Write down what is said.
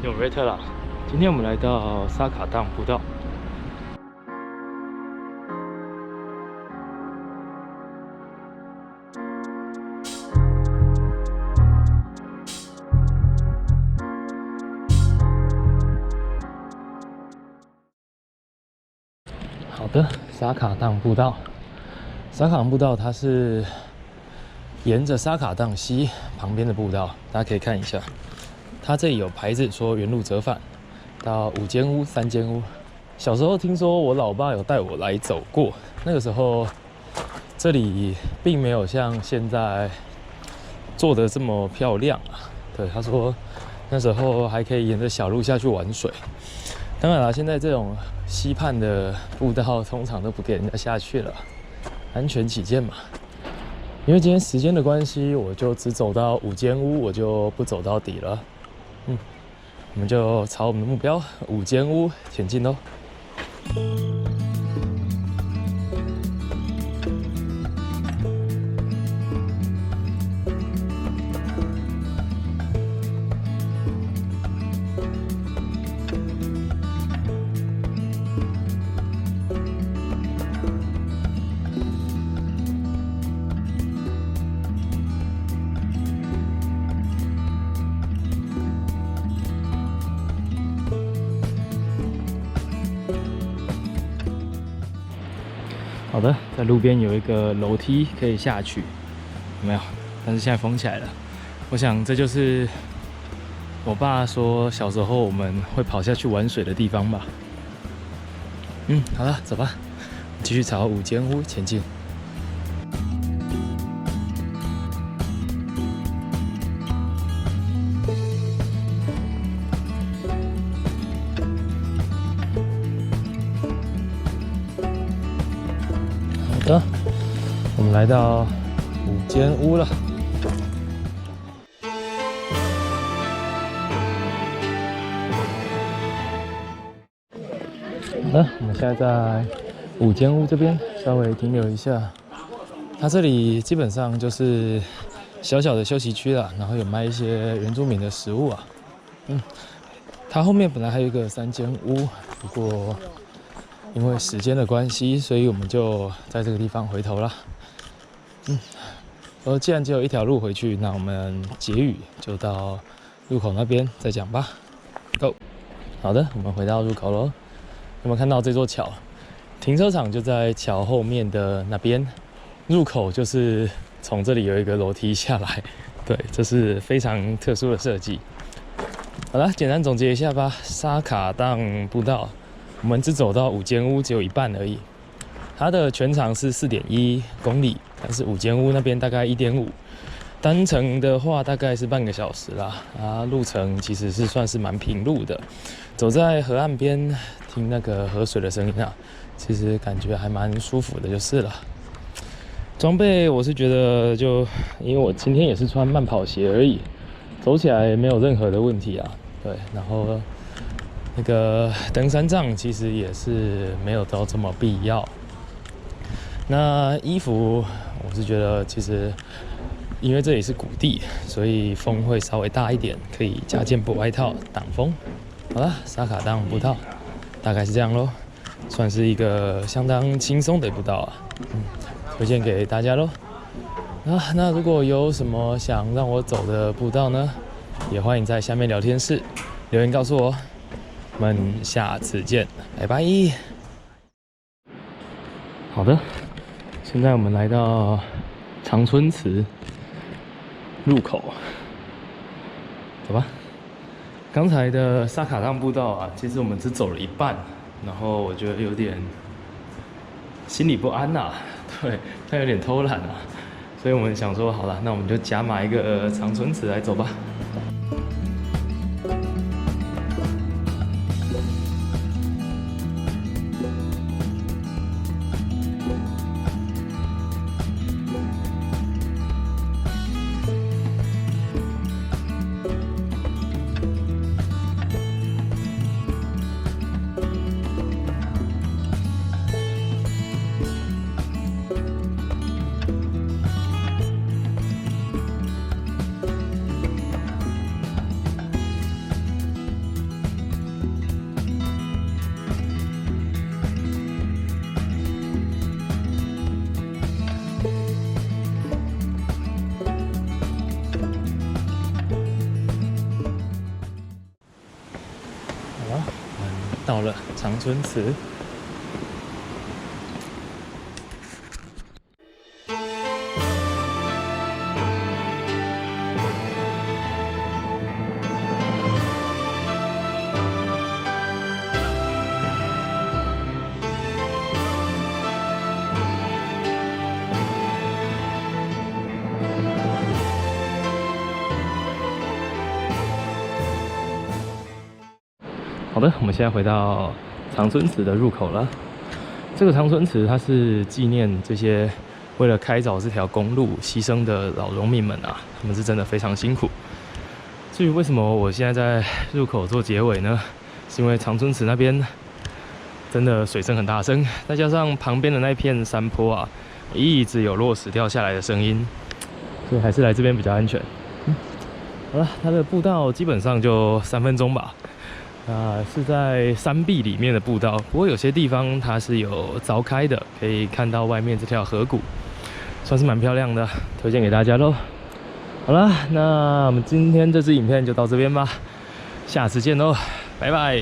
有瑞特啦。今天我们来到沙卡当步道。好的，沙卡当步道。沙卡当步道它是沿着沙卡当溪旁边的步道，大家可以看一下。它这里有牌子说原路折返到5间屋、3间屋。小时候听说我老爸有带我来走过，那个时候这里并没有像现在做的这么漂亮啊。对，他说那时候还可以沿着小路下去玩水。当然啦，现在这种溪畔的步道通常都不给人家下去了，安全起见嘛。因为今天时间的关系，我就只走到5间屋，我就不走到底了。我们就朝我们的目标5间屋前进喽。好的，在路边有一个楼梯可以下去，有没有？但是现在封起来了。我想这就是我爸说小时候我们会跑下去玩水的地方吧。好了，走吧，继续朝5间屋前进。好的，我们来到5间屋了。好的，我们现在在5间屋这边稍微停留一下。它这里基本上就是小小的休息区啦，然后有卖一些原住民的食物啊。它后面本来还有一个3间屋，不过因为时间的关系，所以我们就在这个地方回头了。而既然只有一条路回去，那我们结语就到入口那边再讲吧。Go。好的，我们回到入口喽。有没有看到这座桥？停车场就在桥后面的那边，入口就是从这里有一个楼梯下来。对，这是非常特殊的设计。好了，简单总结一下吧。沙卡当步道，我们只走到5间屋，只有一半而已。它的全长是4.1公里，但是5间屋那边大概1.5，单程的话大概是半个小时啦。路程其实是算是蛮平路的，走在河岸边听那个河水的声音啊，其实感觉还蛮舒服的，就是了。装备我是觉得因为我今天也是穿慢跑鞋而已，走起来没有任何的问题啊。对，然后那个登山杖其实也是没有到这么必要。那衣服我是觉得其实因为这里是谷地，所以风会稍微大一点，可以加件薄外套挡风。好了，沙卡当步道大概是这样咯，算是一个相当轻松的步道啊。推荐给大家咯。那如果有什么想让我走的步道呢，也欢迎在下面聊天室留言告诉我。我们下次见，拜拜。好的，现在我们来到长春祠入口，走吧。刚才的沙卡当步道啊，其实我们只走了一半，然后我觉得有点心里不安呐。对，他有点偷懒啊，所以我们想说，好了，那我们就加码一个长春祠来走吧。到了长春祠。好的，我们现在回到长春祠的入口了。这个长春祠它是纪念这些为了开凿这条公路牺牲的老农民们啊，他们是真的非常辛苦。至于为什么我现在在入口做结尾呢？是因为长春祠那边真的水声很大声，再加上旁边的那片山坡啊，一直有落石掉下来的声音，所以还是来这边比较安全。好了，它的步道基本上就3分钟吧。是在山壁里面的步道，不过有些地方它是有凿开的，可以看到外面这条河谷，算是蛮漂亮的，推荐给大家喽。好啦，那我们今天这支影片就到这边吧，下次见喽，拜拜。